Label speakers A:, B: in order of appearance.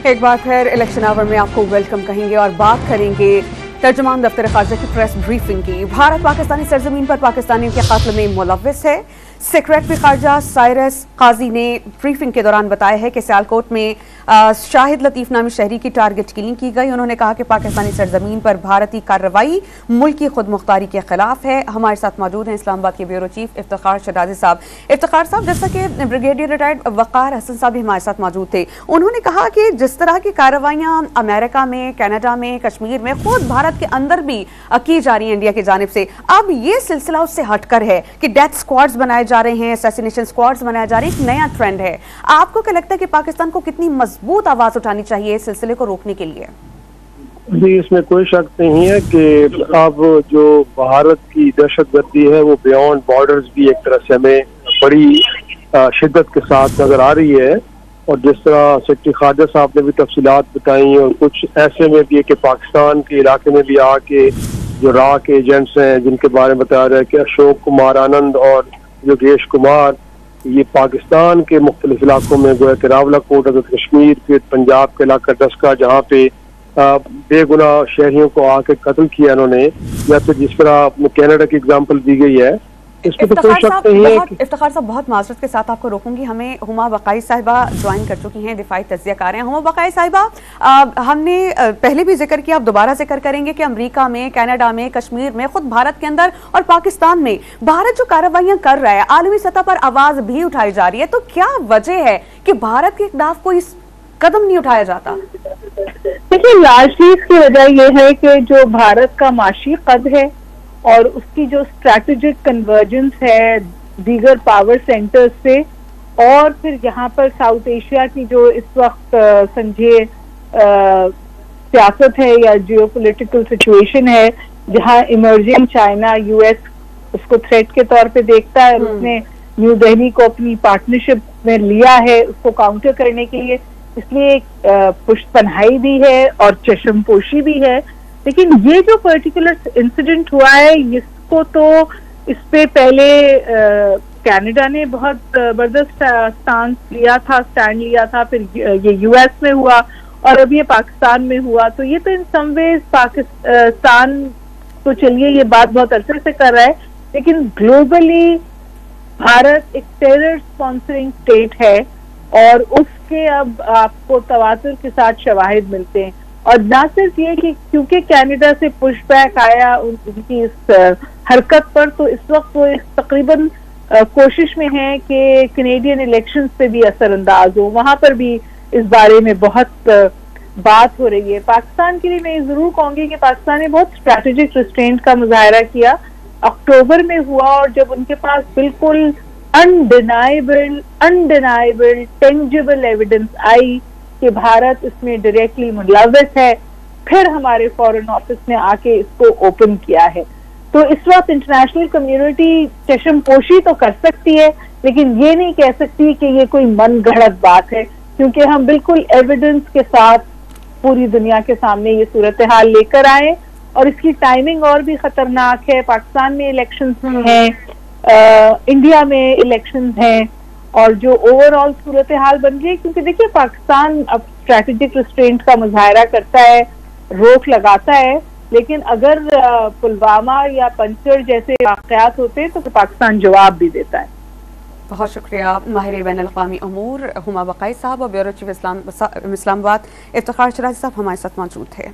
A: ایک بار پھر الیکشن آور میں آپ کو ویلکم کہیں گے اور بات کریں گے ترجمان دفتر خارجہ کی پریس بریفنگ کی۔ بھارت پاکستانی سرزمین پر پاکستانیوں کے قتل میں ملوث ہے۔ سیکریٹری خارجہ سائرس قاضی نے بریفنگ کے دوران بتایا ہے کہ سیالکوٹ میں شاہد لطیف نامی شہری کی ٹارگٹ کلنگ کی گئی۔ انہوں نے کہا کہ پاکستانی سرزمین پر بھارتی کارروائی ملک کی خود مختاری کے خلاف ہے۔ ہمارے ساتھ موجود ہیں اسلام آباد کے بیورو چیف افتخار شرازی صاحب۔ افتخار صاحب، جیسا کہ بریگیڈیئر ریٹائرڈ وقار حسن صاحب بھی ہمارے ساتھ موجود تھے، انہوں نے کہا کہ جس طرح کی کارروائیاں امریکہ میں، کینیڈا میں، کشمیر میں، خود بھارت کے اندر بھی کی جا رہی ہیں انڈیا کی جانب سے، اب یہ سلسلہ اس سے ہٹ کر ہے کہ ڈیتھ اسکواڈز بنائے جا رہے ہیں، اسیسینیشن اسکواڈز بنائے جا رہے ہیں، ایک نیا ٹرینڈ ہے۔ آپ کو کیا لگتا ہے کہ پاکستان کو کتنی مضبوط آواز اٹھانی چاہیے اس سلسلے کو روکنے کے لیے؟
B: جی، اس میں کوئی شک نہیں ہے کہ اب جو بھارت کی دہشت گردی ہے وہ بیونڈ بارڈرز بھی ایک طرح سے ہمیں بڑی شدت کے ساتھ نظر آ رہی ہے، اور جس طرح سیکرٹری خارجہ صاحب نے بھی تفصیلات بتائیں، اور کچھ ایسے میں بھی ہے کہ پاکستان کے علاقے میں بھی آ کے جو را کے ایجنٹس ہیں جن کے بارے میں بتایا رہا ہے کہ اشوک کمار آنند اور یوگیش کمار، یہ پاکستان کے مختلف علاقوں میں گویا کہ راولہ کوٹ، حضرت کشمیر، پھر پنجاب کے علاقہ ڈسکا جہاں پہ بے گناہ شہریوں کو آ کے قتل کیا انہوں نے، یا پھر جس طرح کینیڈا کی اگزامپل دی گئی ہے، اس میں تو کوئی شک نہیں ہے۔
A: افتخار صاحب، بہت معذرت کے ساتھ آپ کو روکوں گی، ہمیں ہما بقائی صاحبہ جوائن کر چکی ہیں، دفاعی تجزیہ کار ہیں۔ ہما بقائی صاحبہ، ہم نے پہلے بھی ذکر کیا، اب دوبارہ ذکر کریں گے کہ امریکہ میں، کینیڈا میں، کشمیر میں، خود بھارت کے اندر اور پاکستان میں بھارت جو کارروائیاں کر رہا ہے، عالمی سطح پر آواز بھی اٹھائی جا رہی ہے، تو کیا وجہ ہے کہ بھارت کے اہداف کو اس قدم نہیں اٹھایا جاتا؟
C: دیکھیے، لارجلی اس کی وجہ یہ ہے کہ جو بھارت کا معاشی قد ہے اور اس کی جو اسٹریٹجک کنورجنس ہے دیگر پاور سینٹر سے، اور پھر یہاں پر ساؤتھ ایشیا کی جو اس وقت سمجھے سیاست ہے یا جیو پولیٹیکل سچویشن ہے، جہاں ایمرجنگ چائنا، یو ایس اس کو تھریٹ کے طور پہ دیکھتا ہے، اور اس نے نیو دہلی کو اپنی پارٹنرشپ میں لیا ہے اس کو کاؤنٹر کرنے کے لیے، اس لیے ایک پشت پناہی بھی ہے اور چشم پوشی بھی ہے۔ لیکن یہ جو پرٹیکولر انسیڈنٹ ہوا ہے، اس کو تو اس پہ پہلے کینیڈا نے بہت زبردست سٹانس لیا تھا، سٹینڈ لیا تھا، پھر یہ یو ایس میں ہوا اور اب یہ پاکستان میں ہوا، تو یہ تو ان سم ویز پاکستان تو چلیے یہ بات بہت عرصے سے کر رہا ہے، لیکن گلوبلی بھارت ایک ٹیرر اسپانسرنگ اسٹیٹ ہے، اور اس کے اب آپ کو تواتر کے ساتھ شواہد ملتے ہیں۔ اور نہ صرف یہ کہ کیونکہ کینیڈا سے پش بیک آیا ان کی اس حرکت پر، تو اس وقت وہ تقریباً کوشش میں ہے کہ کینیڈین الیکشنز پہ بھی اثر انداز ہو، وہاں پر بھی اس بارے میں بہت بات ہو رہی ہے۔ پاکستان کے لیے میں یہ ضرور کہوں گی کہ پاکستان نے بہت اسٹریٹجک ریسٹرینٹ کا مظاہرہ کیا، اکتوبر میں ہوا، اور جب ان کے پاس بالکل انڈینائبل ٹینجیبل ایویڈنس آئی کہ بھارت اس میں ڈائریکٹلی ملوث ہے، پھر ہمارے فورن آفس نے آ کے اس کو اوپن کیا ہے۔ تو اس وقت انٹرنیشنل کمیونٹی چشم پوشی تو کر سکتی ہے، لیکن یہ نہیں کہہ سکتی کہ یہ کوئی من گھڑت بات ہے، کیونکہ ہم بالکل ایویڈنس کے ساتھ پوری دنیا کے سامنے یہ صورتحال لے کر آئے، اور اس کی ٹائمنگ اور بھی خطرناک ہے۔ پاکستان میں الیکشنز ہیں، انڈیا میں الیکشنز ہیں، اور جو اوور آل صورتحال بن گئی، کیونکہ دیکھیے پاکستان اب اسٹریٹجک ریسٹرینٹ کا مظاہرہ کرتا ہے، روک لگاتا ہے، لیکن اگر پلوامہ یا پنچر جیسے واقعات ہوتے ہیں تو پاکستان جواب بھی دیتا ہے۔
A: بہت شکریہ ماہر بین الاقوامی امور ہما بقائی صاحب اور بیورو چیف اسلام آباد افتخار شرازی صاحب ہمارے ساتھ موجود تھے۔